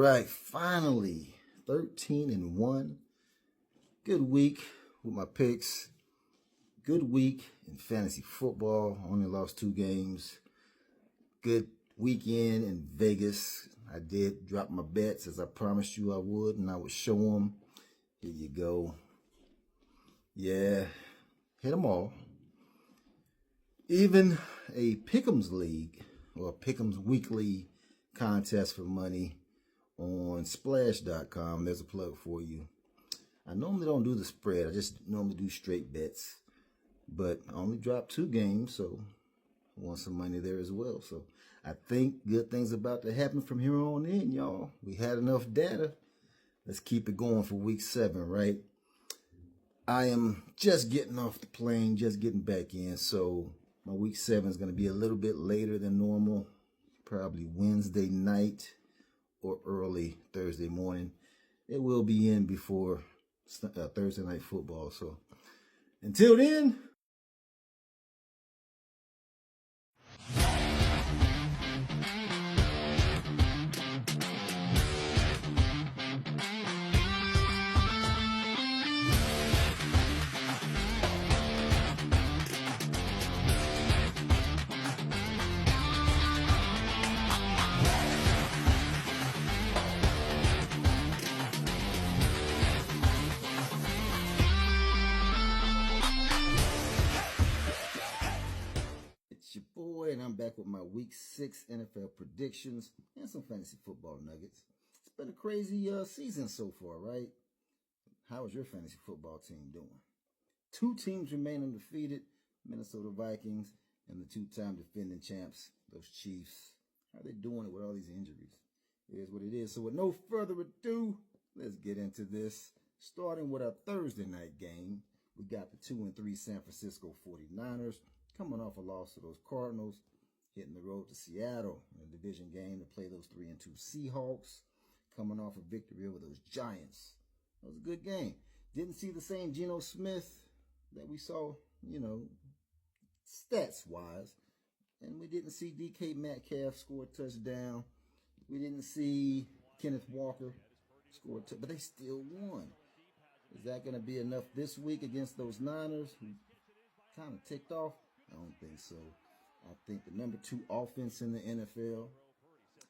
right, finally, 13-1. Good week with my picks. Good week in fantasy football. Only lost 2 games. Good weekend in Vegas. I did drop my bets as I promised you I would, and I would show them. Here you go. Yeah, hit them all. Even a Pick'ems league or Pick'ems weekly contest for money on splash.com. There's a plug for you. I normally don't do the spread. I just normally do straight bets. But I only dropped 2 games, so I want some money there as well. So I think good things about to happen from here on in, y'all. We had enough data. Let's keep it going for week 7, right? I am just getting off the plane, just getting back in. So my week 7 is going to be a little bit later than normal. Probably Wednesday night or early Thursday morning. It will be in before Thursday night football. So until then, it's your boy, and I'm back with my week 6 NFL predictions and some fantasy football nuggets. It's been a crazy season so far, right? How is your fantasy football team doing? 2 teams remain undefeated, Minnesota Vikings and the 2-time defending champs, those Chiefs. How are they doing it with all these injuries? It is what it is. So with no further ado, let's get into this. Starting with our Thursday night game, we got the 2-3 San Francisco 49ers coming off a loss to those Cardinals, hitting the road to Seattle in a division game to play those 3-2 Seahawks, coming off a victory over those Giants. That was a good game. Didn't see the same Geno Smith that we saw, stats-wise. And we didn't see DK Metcalf score a touchdown. We didn't see Kenneth Walker score a touchdown, but they still won. Is that going to be enough this week against those Niners who kind of ticked off? I don't think so. I think the number 2 offense in the NFL.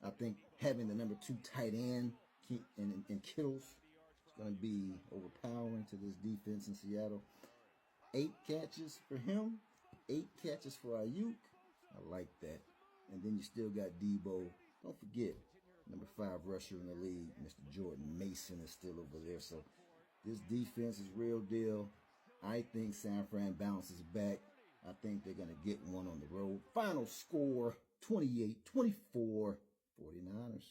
I think having the number 2 tight end in Kittles is going to be overpowering to this defense in Seattle. 8 catches for him, 8 catches for Ayuk. I like that. And then you still got Debo. Don't forget, number 5 rusher in the league, Mr. Jordan Mason, is still over there. So this defense is real deal. I think San Fran bounces back. I think they're going to get one on the road. Final score, 28-24, 49ers.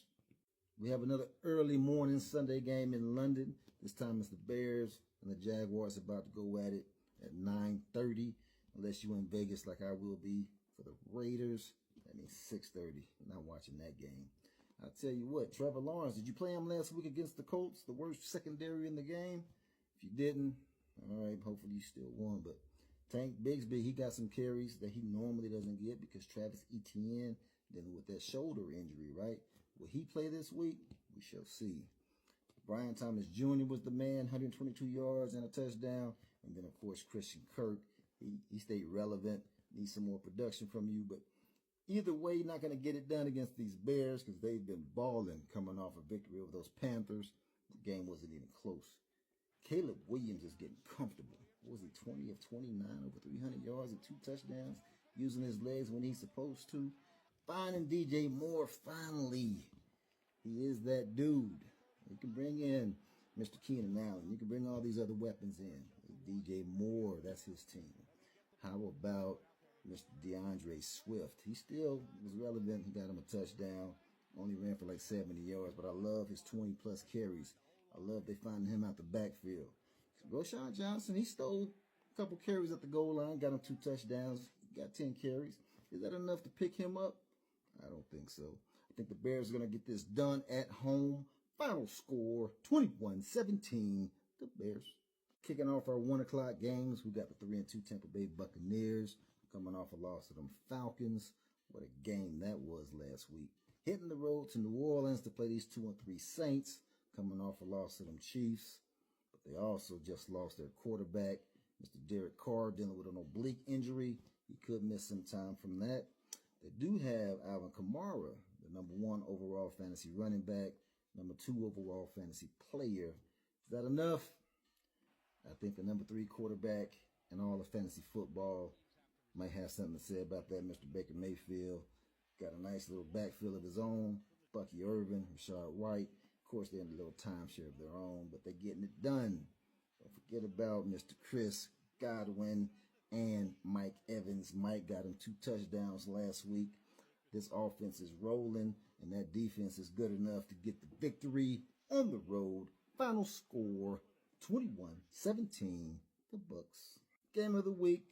We have another early morning Sunday game in London. This time it's the Bears and the Jaguars about to go at it at 9:30. Unless you're in Vegas like I will be for the Raiders. That means 6:30. I'm not watching that game. I'll tell you what, Trevor Lawrence, did you play him last week against the Colts? The worst secondary in the game? If you didn't, all right, hopefully you still won. But Tank Bigsby, he got some carries that he normally doesn't get because Travis Etienne dealing with that shoulder injury, right? Will he play this week? We shall see. Brian Thomas Jr. was the man, 122 yards and a touchdown. And then, of course, Christian Kirk. He stayed relevant. Needs some more production from you. But either way, you're not going to get it done against these Bears because they've been balling coming off a victory over those Panthers. The game wasn't even close. Caleb Williams is getting comfortable. What was he, 20 of 29, over 300 yards and 2 touchdowns, using his legs when he's supposed to. Finding DJ Moore, finally. He is that dude. You can bring in Mr. Keenan Allen. You can bring all these other weapons in. DJ Moore, that's his team. How about Mr. DeAndre Swift? He still was relevant. He got him a touchdown. Only ran for like 70 yards, but I love his 20-plus carries. I love they finding him out the backfield. Roschon Johnson, he stole a couple carries at the goal line, got him 2 touchdowns, got 10 carries. Is that enough to pick him up? I don't think so. I think the Bears are going to get this done at home. Final score, 21-17, the Bears. Kicking off our 1 o'clock games, we got the 3-2 Tampa Bay Buccaneers coming off a loss to them Falcons. What a game that was last week. hitting the road to New Orleans to play these 2-3 Saints, coming off a loss to them Chiefs. But they also just lost their quarterback, Mr. Derek Carr, dealing with an oblique injury. He could miss some time from that. They do have Alvin Kamara, the #1 overall fantasy running back, #2 overall fantasy player. Is that enough? I think the #3 quarterback in all of fantasy football might have something to say about that. Mr. Baker Mayfield got a nice little backfield of his own. Bucky Irvin, Rashad White. Of course, they're in a little timeshare of their own, but they're getting it done. Don't forget about Mr. Chris Godwin and Mike Evans. Mike got him 2 touchdowns last week. This offense is rolling, and that defense is good enough to get the victory on the road. Final score, 21-17, the Bucks. Game of the week,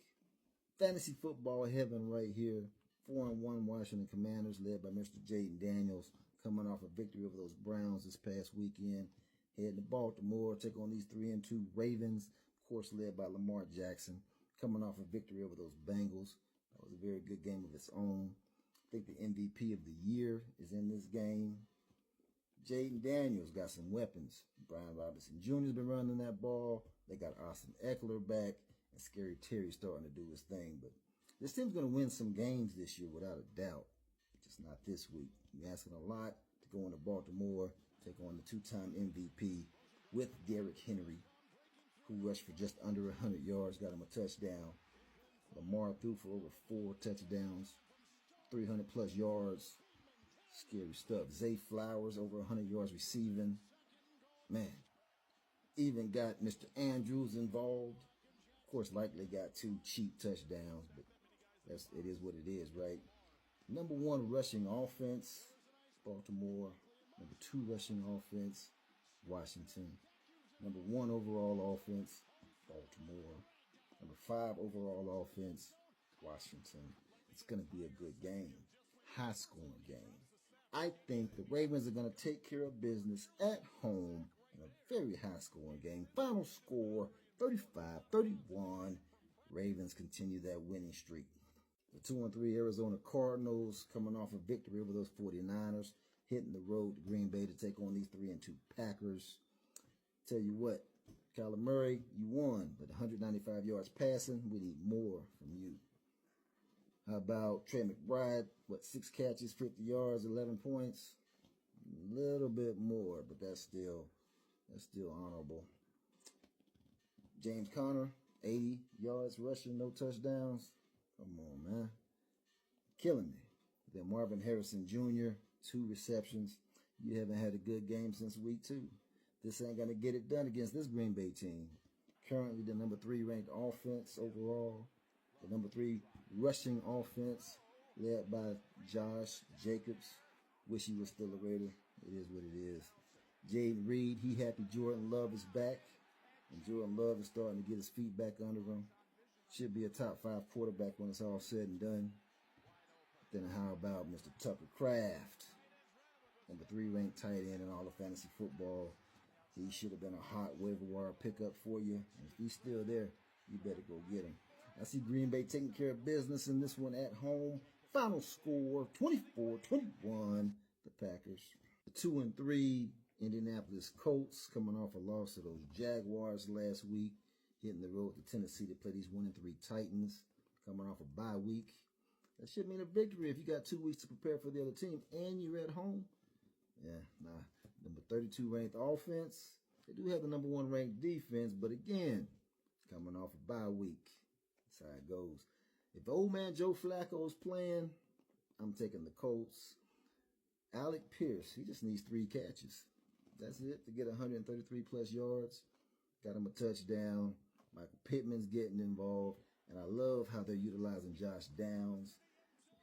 fantasy football heaven right here. 4-1 Washington Commanders, led by Mr. Jayden Daniels, coming off a victory over those Browns this past weekend. Heading to Baltimore, take on these 3-2 Ravens, of course led by Lamar Jackson, coming off a victory over those Bengals. That was a very good game of its own. I think the MVP of the year is in this game. Jayden Daniels got some weapons. Brian Robinson Jr. has been running that ball. They got Austin Eckler back, and Scary Terry starting to do his thing. But this team's going to win some games this year without a doubt. Just not this week. You're asking a lot to go into Baltimore, take on the 2-time MVP with Derrick Henry, who rushed for just under 100 yards, got him a touchdown. Lamar threw for over 4 touchdowns, 300-plus yards. Scary stuff. Zay Flowers over 100 yards receiving. Man, even got Mr. Andrews involved. Of course, likely got 2 cheap touchdowns, but it is what it is, right? #1 rushing offense, Baltimore. #2 rushing offense, Washington. #1 overall offense, Baltimore. #5 overall offense, Washington. It's going to be a good game. High-scoring game. I think the Ravens are going to take care of business at home in a very high-scoring game. Final score, 35-31. Ravens continue that winning streak. The 2-3 Arizona Cardinals coming off a victory over those 49ers, hitting the road to Green Bay to take on these 3-2 Packers. Tell you what, Kyler Murray, you won, but 195 yards passing, we need more from you. How about Trey McBride? 6 catches, 50 yards, 11 points? A little bit more, but that's still honorable. James Conner, 80 yards rushing, no touchdowns. Come on, man. Killing me. Then Marvin Harrison Jr., 2 receptions. You haven't had a good game since week 2. This ain't going to get it done against this Green Bay team. Currently the #3 ranked offense overall. The #3 rushing offense led by Josh Jacobs. Wish he was still a Raider. It is what it is. Jaden Reed, he happy Jordan Love is back. And Jordan Love is starting to get his feet back under him. Should be a top 5 quarterback when it's all said and done. Then how about Mr. Tucker Kraft? #3 ranked tight end in all of fantasy football. He should have been a hot waiver wire pickup for you. And if he's still there, you better go get him. I see Green Bay taking care of business in this one at home. Final score, 24-21, the Packers. The 2-3 Indianapolis Colts coming off a loss to those Jaguars last week, hitting the road to Tennessee to play these 1-3 Titans, coming off a bye week. That should mean a victory if you got 2 weeks to prepare for the other team and you're at home. Yeah, nah. #32 ranked offense. They do have the #1 ranked defense, but again, coming off a bye week. That's how it goes. If old man Joe Flacco is playing, I'm taking the Colts. Alec Pierce, he just needs 3 catches. That's it to get 133-plus yards. Got him a touchdown. Michael Pittman's getting involved. And I love how they're utilizing Josh Downs,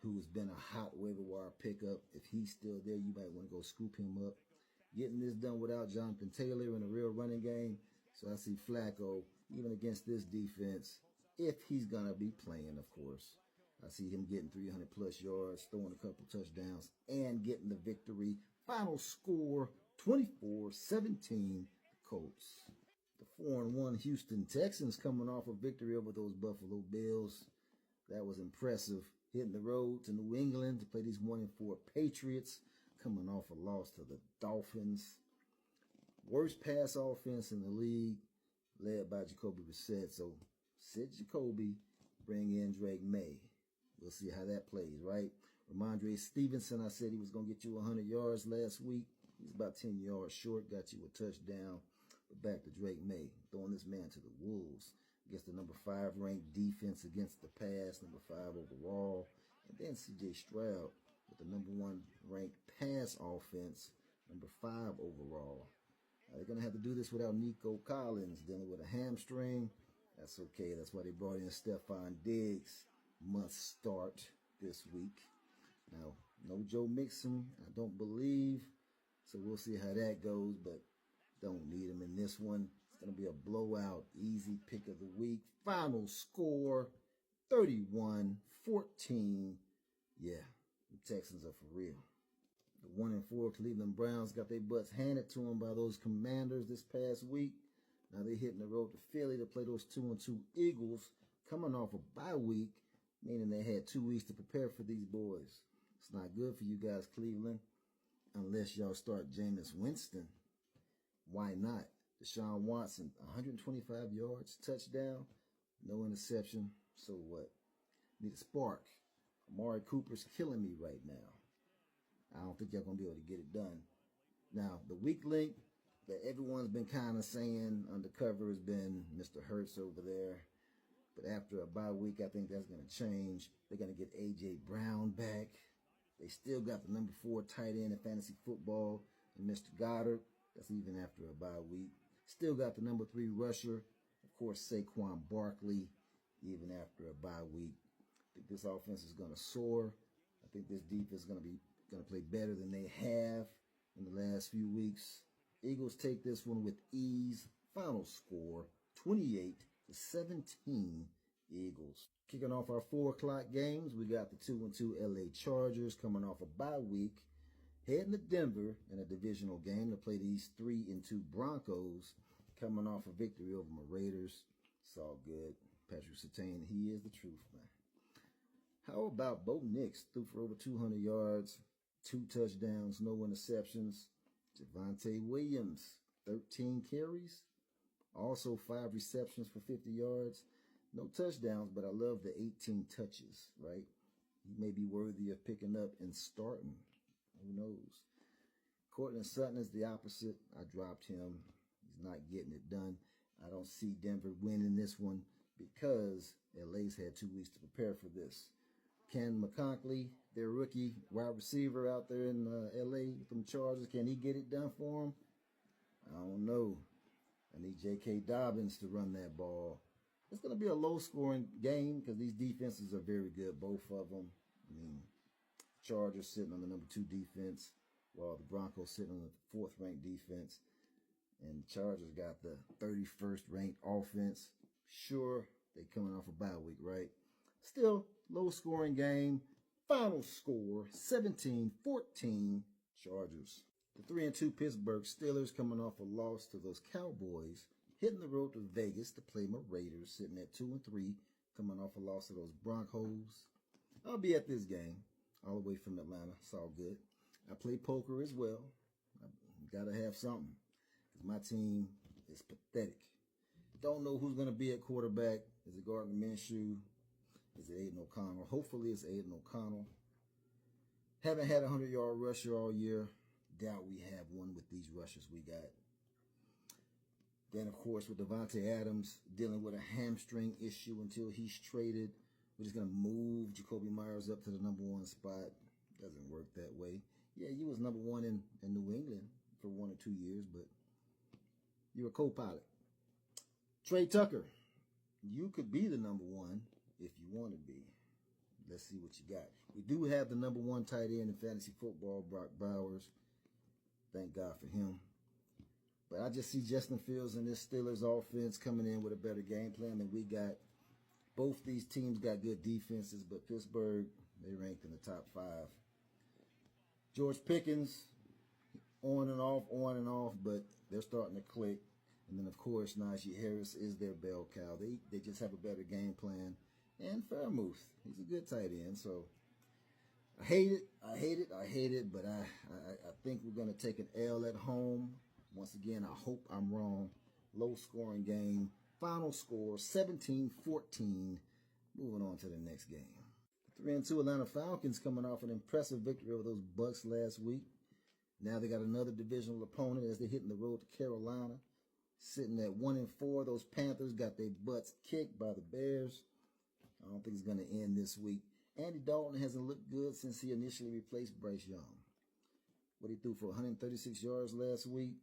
who has been a hot waiver wire pickup. If he's still there, you might want to go scoop him up. Getting this done without Jonathan Taylor in a real running game. So I see Flacco, even against this defense, if he's going to be playing, of course. I see him getting 300-plus yards, throwing a couple touchdowns, and getting the victory. Final score, 24-17, Colts. The 4-1 Houston Texans coming off a victory over those Buffalo Bills. That was impressive. Hitting the road to New England to play these 1-4 Patriots. coming off a loss to the Dolphins. Worst pass offense in the league, led by Jacoby Brissett. So sit Jacoby, bring in Drake May. We'll see how that plays, right? Ramondre Stevenson, I said he was going to get you 100 yards last week. He's about 10 yards short, got you a touchdown. But back to Drake May, throwing this man to the wolves. Against the number 5 ranked defense against the pass, number 5 overall. And then C.J. Stroud with the number 1 ranked pass offense, number 5 overall. They're going to have to do this without Nico Collins dealing with a hamstring. That's okay. That's why they brought in Stephon Diggs. Must start this week. Now, no Joe Mixon, I don't believe. So we'll see how that goes, but don't need him in this one. It's going to be a blowout, easy pick of the week. Final score, 31-14. Yeah, the Texans are for real. The 1-4 Cleveland Browns got their butts handed to them by those Commanders this past week. Now they're hitting the road to Philly to play those 2-2 Eagles, coming off a bye week, meaning they had 2 weeks to prepare for these boys. It's not good for you guys, Cleveland, unless y'all start Jameis Winston. Why not? Deshaun Watson, 125 yards, touchdown, no interception. So what? Need a spark. Amari Cooper's killing me right now. I don't think y'all going to be able to get it done. Now, the weak link that everyone's been kind of saying undercover has been Mr. Hurts over there. But after a bye week, I think that's going to change. They're going to get A.J. Brown back. They still got the number 4 tight end in fantasy football, and Mr. Goddard. That's even after a bye week. Still got the number 3 rusher, of course, Saquon Barkley, even after a bye week. I think this offense is going to soar. I think this defense is going to play better than they have in the last few weeks. Eagles take this one with ease. Final score, 28-17 Eagles. Kicking off our 4 o'clock games, we got the 2-2 LA Chargers coming off a bye week, heading to Denver in a divisional game to play these 3-2 Broncos, coming off a victory over my Raiders. It's all good. Patrick Surtain, he is the truth, man. How about Bo Nix? Threw for over 200 yards, 2 touchdowns, no interceptions. Javonte Williams, 13 carries, also 5 receptions for 50 yards. No touchdowns, but I love the 18 touches, right? He may be worthy of picking up and starting. Who knows? Courtland Sutton is the opposite. I dropped him. He's not getting it done. I don't see Denver winning this one because LA's had 2 weeks to prepare for this. Ken McConkley, their rookie wide receiver out there in LA with them Chargers, can he get it done for them? I don't know. I need J.K. Dobbins to run that ball. It's going to be a low-scoring game because these defenses are very good, both of them. I mean, Chargers sitting on the number 2 defense, while the Broncos sitting on the 4th ranked defense. And the Chargers got the 31st ranked offense. Sure, they coming off a bye week, right? Still, low-scoring game. Final score, 17-14 Chargers. The 3-2 Pittsburgh Steelers coming off a loss to those Cowboys, hitting the road to Vegas to play my Raiders, sitting at 2-3, coming off a loss to those Broncos. I'll be at this game, all the way from Atlanta. It's all good. I play poker as well. I got to have something, because my team is pathetic. Don't know who's going to be at quarterback. Is it Gardner Minshew? Is it Aiden O'Connell? Hopefully it's Aiden O'Connell. Haven't had a 100-yard rusher all year. Doubt we have one with these rushers we got. Then, of course, with Devontae Adams dealing with a hamstring issue until he's traded, we're just going to move Jacoby Myers up to the number 1 spot. Doesn't work that way. Yeah, you was number 1 in New England for 1 or 2 years, but you're a co-pilot. Trey Tucker, you could be the number 1 if you want to be. Let's see what you got. We do have the number 1 tight end in fantasy football, Brock Bowers. Thank God for him. But I just see Justin Fields and this Steelers offense coming in with a better game plan than we got. Both these teams got good defenses, but Pittsburgh, they ranked in the top 5. George Pickens, on and off, but they're starting to click. And then, of course, Najee Harris is their bell cow. They just have a better game plan. And Fairmouth, he's a good tight end. So I hate it. I hate it. I hate it. But I think we're going to take an L at home. Once again, I hope I'm wrong. Low scoring game. Final score 17-14. Moving on to the next game. 3-2 Atlanta Falcons coming off an impressive victory over those Bucks last week. Now they got another divisional opponent as they're hitting the road to Carolina. Sitting at 1-4. Those Panthers got their butts kicked by the Bears. I don't think it's going to end this week. Andy Dalton hasn't looked good since he initially replaced Bryce Young. What he threw for 136 yards last week.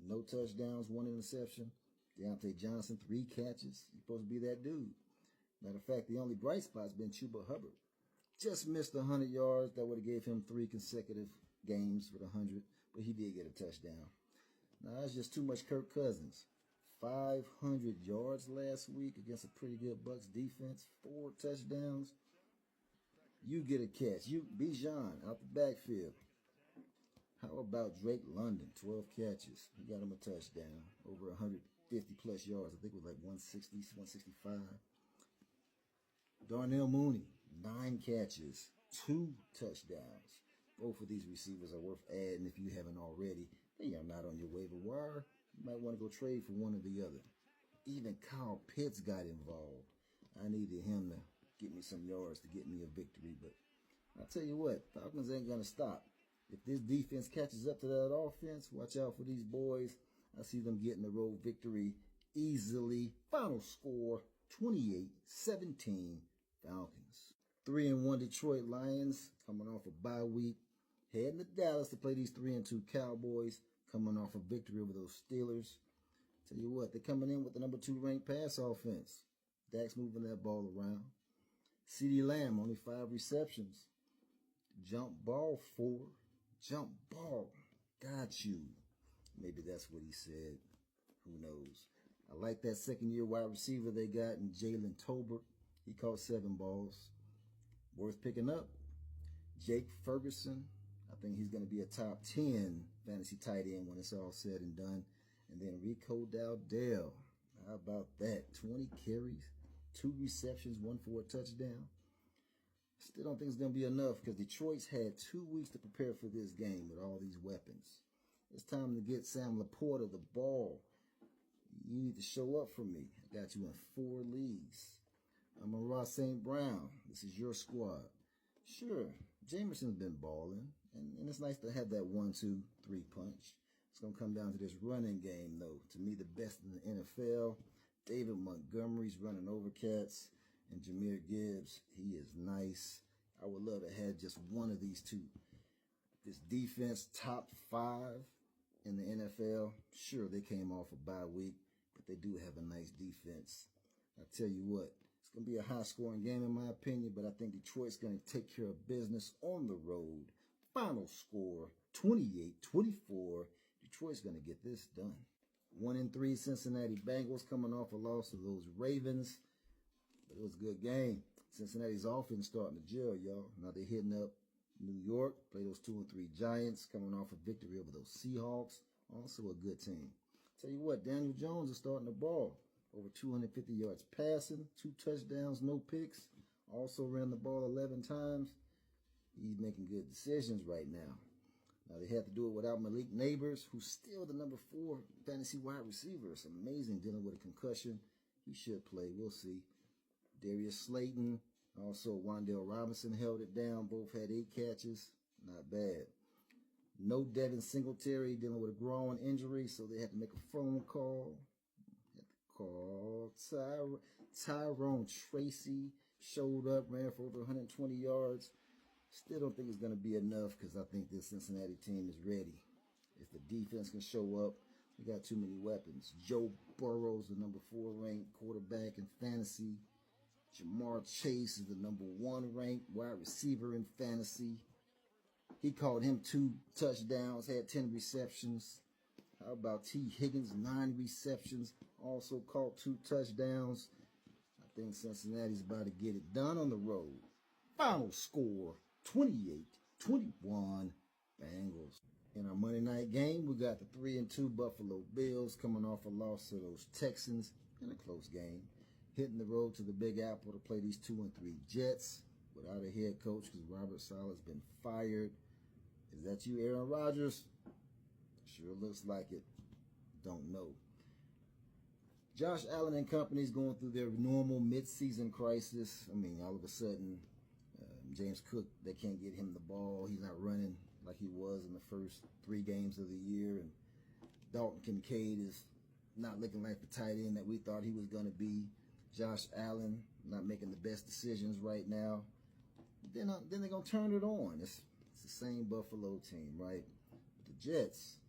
No touchdowns, 1 interception. Deontay Johnson, 3 catches. He's supposed to be that dude. Matter of fact, the only bright spot's been Chuba Hubbard. Just missed 100 yards. That would have gave him 3 consecutive games with 100, but he did get a touchdown. Now, that's just too much Kirk Cousins. 500 yards last week against a pretty good Bucks defense. 4 touchdowns. You get a catch. You, Bijan, out the backfield. How about Drake London? 12 catches. He got him a touchdown. Over 150-plus yards. I think it was like 160, 165. Darnell Mooney, 9 catches. 2 touchdowns. Both of these receivers are worth adding if you haven't already. They are not on your waiver wire. You might want to go trade for one or the other. Even Kyle Pitts got involved. I needed him to get me some yards to get me a victory. But I'll tell you what, Falcons ain't going to stop. If this defense catches up to that offense, watch out for these boys. I see them getting the road victory easily. Final score, 28-17 Falcons. 3-1 Detroit Lions coming off a bye week. Heading to Dallas to play these 3-2 Cowboys, coming off a victory over those Steelers. Tell you what, they're coming in with the number 2 ranked pass offense. Dak's moving that ball around. CeeDee Lamb, only 5 receptions. Jump ball 4. Jump ball. Got you. Maybe that's what he said. Who knows? I like that second-year wide receiver they got in Jalen Tolbert. He caught 7 balls. Worth picking up. Jake Ferguson. I think he's going to be a top 10 fantasy tight end when it's all said and done. And then Rico Dowdell. How about that? 20 carries, 2 receptions, 1 for a touchdown. Still don't think it's going to be enough because Detroit's had 2 weeks to prepare for this game with all these weapons. It's time to get Sam Laporta the ball. You need to show up for me. I got you in 4 leagues. I'm a Ross St. Brown. This is your squad. Sure, Jamerson's been balling, and it's nice to have that 1-2-3 punch. It's going to come down to this running game, though. To me, the best in the NFL. David Montgomery's running over cats, and Jahmyr Gibbs, he is nice. I would love to have just one of these two. This defense, top 5 in the NFL. Sure, they came off a bye week, but they do have a nice defense. I tell you what, it's going to be a high-scoring game in my opinion, but I think Detroit's going to take care of business on the road. Final score, 28-24. Detroit's going to get this done. 1-3 Cincinnati Bengals coming off a loss to those Ravens. But it was a good game. Cincinnati's offense starting to gel, y'all. Now they're hitting up New York. Play those 2-3 Giants coming off a victory over those Seahawks. Also a good team. Tell you what, Daniel Jones is starting the ball. Over 250 yards passing, 2 touchdowns, no picks. Also ran the ball 11 times. He's making good decisions right now. Now, they had to do it without Malik Neighbors, who's still the number 4 fantasy wide receiver. It's amazing dealing with a concussion. He should play. We'll see. Darius Slayton, also Wan'Dale Robinson held it down. Both had 8 catches. Not bad. No Devin Singletary dealing with a groin injury, so they had to make a phone call. Tyrone Tracy showed up, ran for over 120 yards. Still don't think it's going to be enough because I think this Cincinnati team is ready. If the defense can show up, we got too many weapons. Joe Burrow's the number 4 ranked quarterback in fantasy. Jamar Chase is the number 1 ranked wide receiver in fantasy. He caught him 2 touchdowns, had 10 receptions. How about T. Higgins, 9 receptions, also caught 2 touchdowns. I think Cincinnati's about to get it done on the road. Final score, 28-21 Bengals. In our Monday night game, we got the 3-2 Buffalo Bills coming off a loss to those Texans in a close game. Hitting the road to the Big Apple to play these 2-3 Jets. without a head coach because Robert Saleh's been fired. Is that you, Aaron Rodgers? Sure looks like it. Don't know. Josh Allen and company's going through their normal midseason crisis. I mean, all of a sudden, James Cook, they can't get him the ball. He's not running like he was in the first 3 games of the year. And Dalton Kincaid is not looking like the tight end that we thought he was going to be. Josh Allen not making the best decisions right now. Then they're going to turn it on. It's the same Buffalo team, right? But the Jets,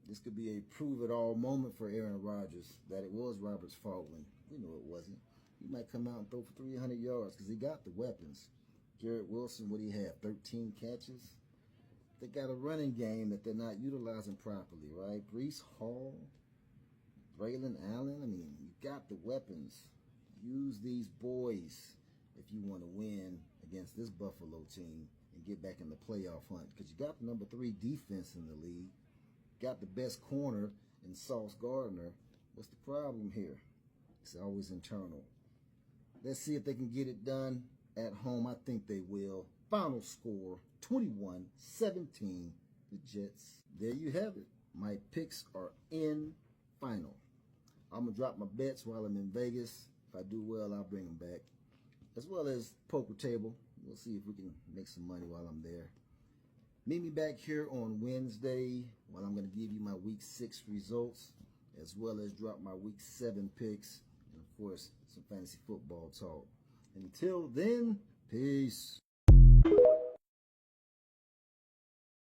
this could be a prove-it-all moment for Aaron Rodgers, that it was Robert's fault when we knew it wasn't. He might come out and throw for 300 yards because he got the weapons. Garrett Wilson, what do he have, 13 catches? They got a running game that they're not utilizing properly, right? Breece Hall, Braylon Allen, I mean, you got the weapons. Use these boys if you want to win against this Buffalo team and get back in the playoff hunt, because you got the number 3 defense in the league, got the best corner in Sauce Gardner. What's the problem here? It's always internal. Let's see if they can get it done at home. I think they will. Final score, 21-17, the Jets. There you have it. My picks are in final. I'm going to drop my bets while I'm in Vegas. If I do well, I'll bring them back. As well as poker table. We'll see if we can make some money while I'm there. Meet me back here on Wednesday when I'm going to give you my Week 6 results, as well as drop my Week 7 picks, and of course, some fantasy football talk. Until then, peace.